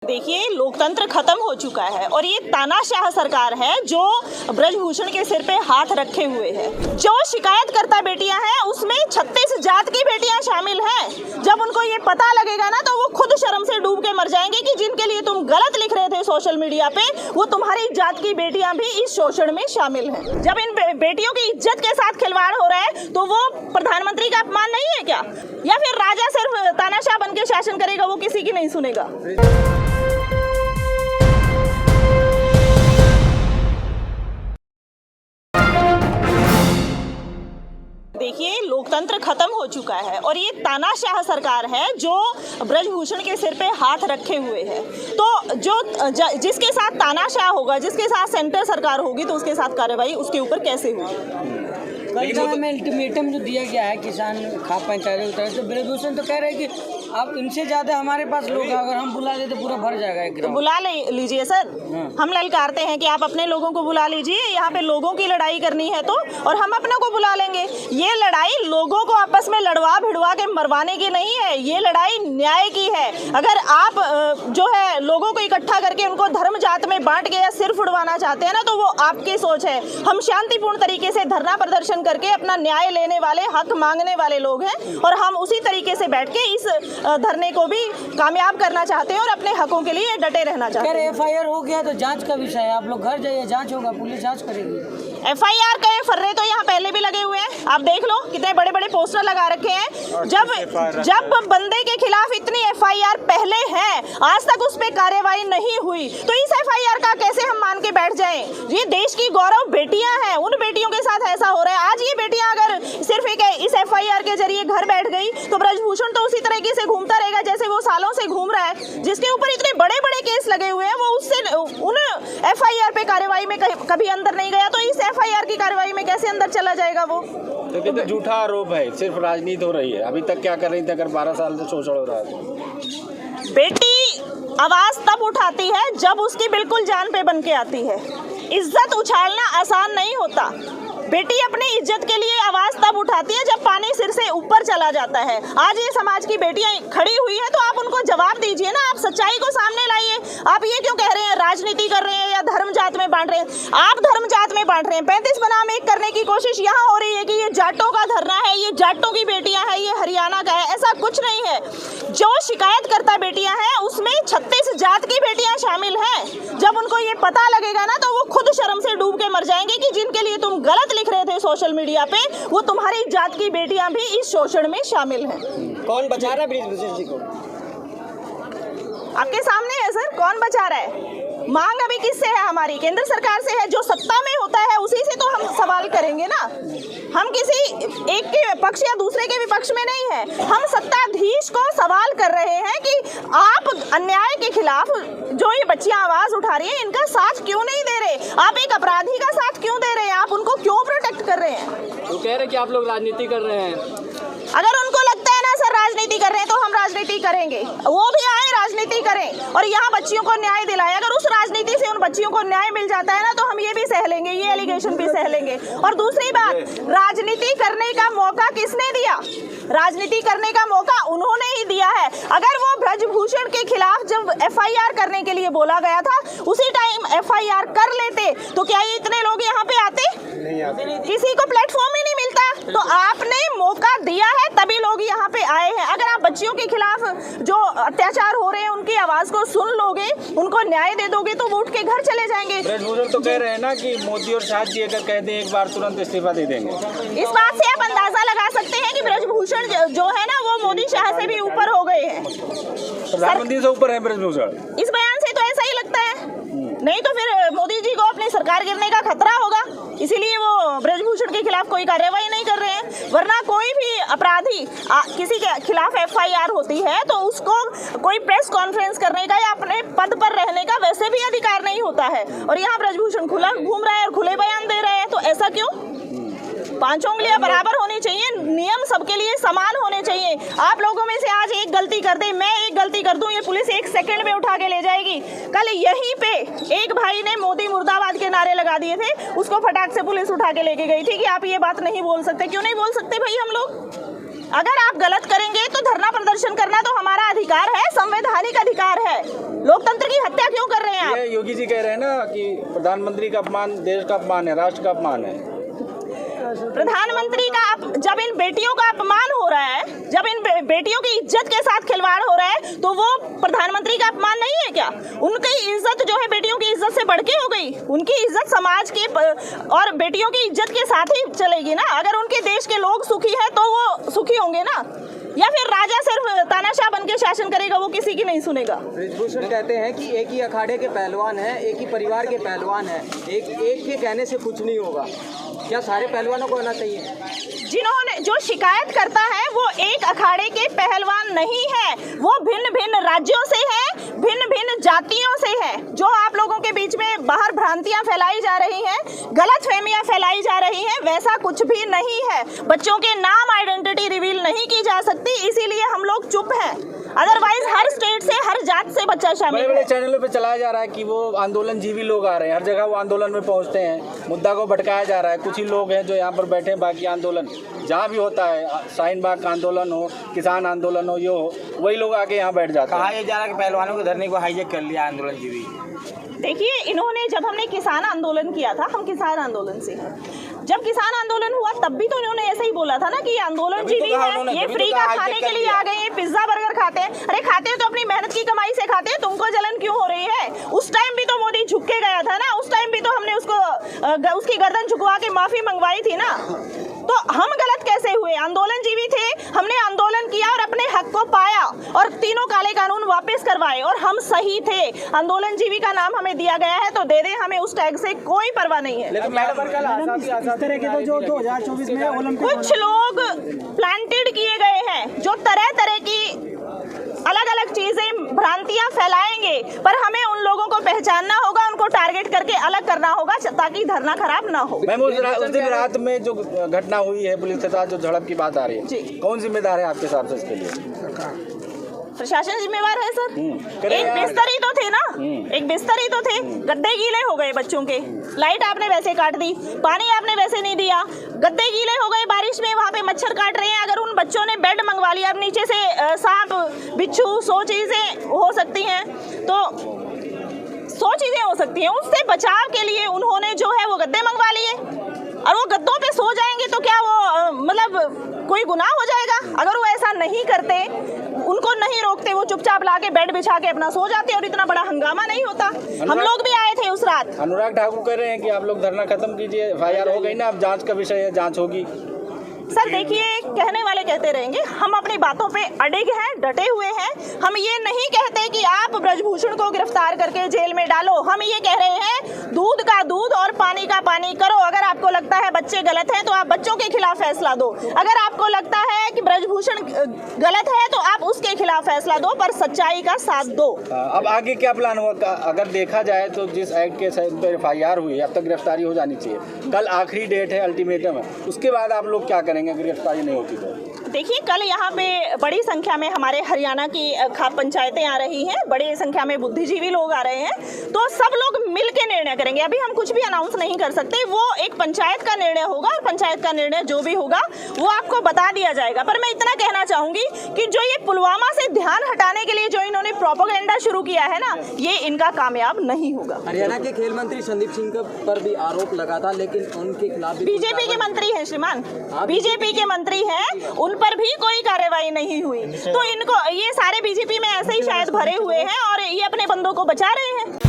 देखिए, लोकतंत्र खत्म हो चुका है और ये तानाशाह सरकार है जो ब्रजभूषण के सिर पे हाथ रखे हुए है। जो शिकायतकर्ता बेटियां हैं उसमें 36 जात की बेटियां शामिल हैं। जब उनको ये पता लगेगा ना तो वो खुद शर्म से डूब के मर जाएंगे कि जिनके लिए तुम गलत लिख रहे थे सोशल मीडिया पे, वो तुम्हारी जात की बेटियां भी इस शोषण में शामिल हैं। जब इन बेटियों की इज्जत के साथ खिलवाड़ हो रहा है तो वो प्रधानमंत्री का अपमान नहीं है क्या? या फिर राजा सिर्फ तानाशाह बन के शासन करेगा, वो किसी की नहीं सुनेगा? देखिए, लोकतंत्र खत्म हो चुका है और ये तानाशाह सरकार है जो ब्रजभूषण के सिर पे हाथ रखे हुए है। तो जिसके साथ तानाशाह होगा, जिसके साथ सेंटर सरकार होगी, तो उसके साथ कार्रवाई उसके ऊपर कैसे होगी? कल में अल्टीमेटम जो दिया गया है किसान खाप पंचायत उतर, तो ब्रजभूषण तो कह रहे हैं कि अब इनसे ज्यादा हमारे पास लोग हैं, अगर हम बुला ले तो पूरा भर जाएगा एक ग्राउंड। तो बुला लीजिए सर। हम ललकारते हैं कि आप अपने लोगों को बुला लीजिए। यहाँ पे लोगों की लड़ाई करनी है तो, और हम अपने को बुला लेंगे। ये लड़ाई लोगों को आपस में लड़वा भिड़वा के मरवाने की नहीं है, ये लड़ाई न्याय की है। अगर आप जो है लोगों को इकट्ठा करके उनको धर्म जात में बांट के या सिर फुड़वाना चाहते हैं ना, तो वो आपकी सोच है। हम शांतिपूर्ण तरीके से धरना प्रदर्शन करके अपना न्याय लेने वाले, हक मांगने वाले लोग हैं, और हम उसी तरीके से बैठ के इस धरने को भी कामयाब करना चाहते हैं और अपने हकों के लिए डटे रहना चाहते हैं। FIR हो गया तो जांच का विषय है, आप लोग घर जाइए, जांच होगा, पुलिस जांच करेगी। FIR के फर्रे तो यहाँ पहले भी लगे हुए हैं, आप देख लो कितने बड़े बड़े पोस्टर लगा रखे हैं। जब बंदे के खिलाफ इतनी FIR पहले है, आज तक उस पर कार्रवाई नहीं हुई, तो इस FIR का कैसे हम मान के बैठ जाएं? ये देश की गौरव बेटियां हैं, उन बेटियों के साथ ऐसा हो रहा है। आज ये बेटियां अगर सिर्फ इस FIR के जरिए घर बैठ गई तो ब्रजभूषण तो उसी तरीके से घूमता रहेगा जैसे वो सालों से घूम रहा है। जिसके ऊपर इतने बड़े बड़े केस लगे हुए हैं, वो उससे उन FIR पे कार्रवाई में कभी अंदर नहीं गया, तो इस FIR की कार्रवाई में कैसे अंदर चला जाएगा वो? लेकिन तो झूठा आरोप है, सिर्फ राजनीति हो रही है। अभी तक क्या कर रही थी अगर 12 साल से शोषण हो रहा है? बेटी आवाज तब उठाती है जब उसकी बिल्कुल जान पे बन के आती है। इज्जत उछालना आसान नहीं होता। बेटी अपनी इज्जत के लिए आवाज तब उठाती है जब पानी सिर से ऊपर चला जाता है। आज ये समाज की बेटियां खड़ी हुई हैं, तो आप उनको जवाब दीजिए ना, आप सच्चाई को सामने लाइए। आप ये क्यों कह रहे हैं राजनीति कर रहे हैं या धर्म जात में बांट रहे हैं? आप धर्म जात में बांट रहे हैं। 35 बनाम 1 करने की कोशिश यहाँ हो रही है कि ये जाटों का धरना है, ये जाटों की बेटियां हैं, ये हरियाणा का है। ऐसा कुछ नहीं है। जो शिकायतकर्ता बेटियां हैं उसमें 36 जात की बेटियां शामिल हैं। जब उनको ये पता लगेगा ना तो वो खुद शर्म से डूब के मर जाएंगे कि जिनके लिए तुम गलत लिख रहे थे सोशल मीडिया पे, वो तुम्हारी जात की बेटियां भी इस शोषण में शामिल हैं। कौन बचा रहा है ब्रजभूषण जी को? आपके सामने है सर, कौन बचा रहा है? मांग अभी किससे है? हमारी केंद्र सरकार से है। जो सत्ता में होता है उसी से तो हम सवाल करेंगे ना। हम किसी एक के पक्ष या दूसरे के विपक्ष में नहीं है। हम सत्ताधीश को सवाल कर रहे हैं कि आप अन्याय के खिलाफ जो ये बच्चियां आवाज उठा रही हैं, इनका साथ क्यों नहीं दे रहे? आप एक अपराधी का साथ क्यों दे रहे हैं? आप उनको क्यों प्रोटेक्ट कर रहे हैं? वो कह रहे हैं कि आप लोग राजनीति कर रहे हैं। अगर उनको लगता है ना सर राजनीति कर रहे हैं, तो हम राजनीति करेंगे। वो भी आए, राजनीति करें और यहाँ बच्चियों को न्याय दिलाएं। अगर उस राजनीति से उन बच्चियों को न्याय मिल जाता है ना, तो हम ये भी सह लेंगे, ये एलिगेशन भी सह लेंगे। और दूसरी बात, राजनीति करने का मौका किसने दिया? राजनीति करने का मौका उन्होंने ही दिया है। अगर वो ब्रजभूषण के खिलाफ जब FIR करने के लिए बोला गया था, उसी टाइम FIR कर लेते तो क्या ये इतने लोग यहाँ पे आते? नहीं आते। किसी को प्लेटफॉर्म ही नहीं मिलता। तो आपने मौका दिया है तभी लोग यहाँ पे आए हैं। अगर आप बच्चियों के खिलाफ जो अत्याचार हो रहे हैं उनकी आवाज को सुन लोगे, उनको न्याय दे दोगे, तो वो उठ के घर चले जाएंगे। ब्रजभूषण तो कह रहे हैं ना कि मोदी और शाह जी अगर कहते हैं एक बार तुरंत इस्तीफा दे देंगे। इस बात से आप अंदाजा लगा सकते हैं कि ब्रजभूषण जो है ना, वो मोदी शाह से भी ऊपर हो गए हैं। प्रधानमंत्री से ऊपर है ब्रजभूषण। इस बयान से तो ऐसा ही लगता है। नहीं तो फिर मोदी जी को अपनी सरकार गिरने का खतरा होगा, इसीलिए वो ब्रजभूषण के खिलाफ कोई कार्रवाई नहीं कर रहे हैं। वरना कोई भी अपराधी किसी के खिलाफ FIR होती है तो उसको कोई प्रेस कॉन्फ्रेंस करने का या अपने पद पर रहने का वैसे भी अधिकार नहीं होता है। और यहाँ ब्रजभूषण खुला घूम रहा है और खुले बयान दे रहे हैं, तो ऐसा क्यों? 5 उंगलियां बराबर होनी चाहिए, नियम सबके लिए समान होने चाहिए। आप लोगों में से आज एक गलती कर दे, मैं एक गलती कर दूं, ये पुलिस 1 सेकंड में उठा के ले जाएगी। कल यहीं पे एक भाई ने मोदी मुर्दाबाद के नारे लगा दिए थे, उसको फटाक से पुलिस उठा के लेके गई थी कि आप ये बात नहीं बोल सकते। क्यों नहीं बोल सकते भाई हम लोग? अगर आप गलत करेंगे तो धरना प्रदर्शन करना तो हमारा अधिकार है, संवैधानिक अधिकार है। लोकतंत्र की हत्या क्यों कर रहे हैं आप? ये योगी जी कह रहे हैं ना कि प्रधानमंत्री का अपमान देश का अपमान है, राष्ट्र का अपमान है। प्रधानमंत्री का जब इन बेटियों का अपमान हो रहा है, जब इन बेटियों की इज्जत के साथ खिलवाड़ हो रहा है, तो वो प्रधानमंत्री का अपमान नहीं है क्या? उनकी इज्जत जो है बेटियों की इज्जत से बढ़ के हो गई। उनकी इज्जत समाज के और बेटियों की इज्जत के साथ ही चलेगी ना। अगर उनके देश के लोग सुखी है तो वो सुखी होंगे ना, या फिर राजा सिर्फ तानाशाह बन के शासन करेगा, वो किसी की नहीं सुनेगा। बृजभूषण कहते हैं कि एक ही अखाड़े के पहलवान हैं, एक ही परिवार के पहलवान हैं, एक के कहने से कुछ नहीं होगा। क्या सारे पहलवानों को होना चाहिए? जिन्होंने जो शिकायत करता है वो एक अखाड़े के पहलवान नहीं है, वो भिन्न भिन्न राज्यों से है, भिन्न भिन्न जातियों से है। जो आप लोगों के बीच में बाहर भ्रांतियां फैलाई जा रही हैं, गलतफहमियां फैलाई जा रही हैं, वैसा कुछ भी नहीं है। बच्चों के नाम आइडेंटिटी रिवील नहीं की जा सकती, इसीलिए हम लोग चुप हैं। अदरवाइज हर स्टेट से, हर जात से बच्चा शामिल है। बड़े-बड़े चैनलों पे चलाया जा रहा है कि वो आंदोलनजीवी लोग आ रहे हैं, हर जगह वो आंदोलन में पहुंचते हैं, मुद्दा को भटकाया जा रहा है। कुछ ही लोग हैं जो यहाँ पर बैठे हैं, बाकी आंदोलन जहाँ भी होता है, शाहीन बाग का आंदोलन हो, किसान आंदोलन हो, ये हो, वही लोग आके यहाँ बैठ जाते हैं। कहा यह जा रहा है कि पहलवानों के धरने को हाईजैक कर लिया आंदोलनजीवी। देखिए, इन्होंने जब हमने किसान आंदोलन किया था, हम किसान आंदोलन से हैं। जब किसान आंदोलन हुआ तब भी तो इन्होंने ऐसे ही बोला था ना कि आंदोलन जीवी है, ये फ्री का खाने के लिए आ गए, ये पिज्जा बर्गर खाते हैं। अरे खाते हैं तो अपनी मेहनत की कमाई से खाते हैं, तुमको जलन क्यों हो रही है? उस टाइम भी तो मोदी झुक के गया था ना, उस टाइम भी तो हमने उसकी गर्दन झुकवा के माफी मंगवाई थी ना। तो हम गलत कैसे हुए? आंदोलन जीवी थे, हमने आंदोलन किया और अपने हक को पाया और तीनों काले कानून वापस करवाए, और हम सही थे। आंदोलन जीवी का नाम हमें दिया गया है तो दे दें, हमें उस टैग से कोई परवाह नहीं है। लेकिन इस तरह के तो जो 2024 में ओलंपिक कुछ लोग प्लांटेड किए गए हैं जो तरह तरह की अलग अलग चीजें, भ्रांतियां फैलाएंगे, पर हमें उन लोगों को पहचानना होगा, उनको टारगेट करके अलग करना होगा ताकि धरना खराब ना हो। मैम, उस दिन रात में जो घटना हुई है, पुलिस के साथ जो झड़प की बात आ रही है, कौन जिम्मेदार है आपके हिसाब से इसके लिए? प्रशासन जिम्मेवार है सर। एक बिस्तर ही तो थे ना, एक बिस्तर ही तो थे। गद्दे गीले हो गए बच्चों के, लाइट आपने वैसे काट दी, पानी आपने वैसे नहीं दिया, गद्दे गीले हो गए बारिश में, वहाँ पे मच्छर काट रहे हैं। अगर उन बच्चों ने बेड मंगवा लिया, अब नीचे से सांप बिच्छू 100 चीजें हो सकती हैं, तो 100 चीजें हो सकती हैं। उससे बचाव के लिए उन्होंने जो है वो गद्दे मंगवा लिए, और वो गद्दों पे सो जाएंगे तो क्या वो मतलब कोई गुनाह हो जाएगा? अगर वो ऐसा नहीं करते, उनको नहीं रोकते, वो चुपचाप लाके बेड बिछा के अपना सो जाते और इतना बड़ा हंगामा नहीं होता। हम लोग भी आए थे उस रात। अनुराग ठाकुर कह रहे हैं कि आप लोग धरना खत्म कीजिए, FIR हो गई ना, अब जांच का विषय है, जांच होगी। सर देखिए, कहने वाले कहते रहेंगे, हम अपनी बातों पे अडिग हैं, डटे हुए हैं। हम ये नहीं कहते कि आप ब्रजभूषण को गिरफ्तार करके जेल में डालो, हम ये कह रहे हैं दूध का दूध और पानी का पानी करो। अगर आपको लगता है बच्चे गलत हैं तो आप बच्चों के खिलाफ फैसला दो, अगर आपको लगता है कि ब्रजभूषण गलत है तो आप उसके खिलाफ फैसला दो, पर सच्चाई का साथ दो। अब आगे क्या प्लान होगा? अगर देखा जाए तो जिस एक्ट के पर FIR हुई है, अब तक गिरफ्तारी हो जानी चाहिए। कल आखिरी डेट है, अल्टीमेटम है, उसके बाद आप लोग क्या करेंगे गिरफ्तारी नहीं होती तो? देखिए, कल यहाँ पे बड़ी संख्या में हमारे हरियाणा की खाप पंचायतें आ रही हैं, बड़ी संख्या में बुद्धिजीवी लोग आ रहे हैं, तो सब लोग मिल के निर्णय करेंगे। अभी हम कुछ भी अनाउंस नहीं कर सकते, वो एक पंचायत का निर्णय होगा, और पंचायत का निर्णय जो भी होगा वो आपको बता दिया जाएगा। पर मैं इतना कहना चाहूंगी कि जो ये पुलवामा से ध्यान हटाने के लिए जो इन्होंने प्रोपेगेंडा शुरू किया है ना, ये इनका कामयाब नहीं होगा। हरियाणा के खेल मंत्री संदीप सिंह पर भी आरोप लगा था, लेकिन उनके खिलाफ बीजेपी के मंत्री हैं श्रीमान, बीजेपी के मंत्री हैं, उन पर भी कोई कार्रवाई नहीं हुई। तो इनको, ये सारे बीजेपी में ऐसे ही शायद भरे हुए हैं और ये अपने बंदों को बचा रहे हैं।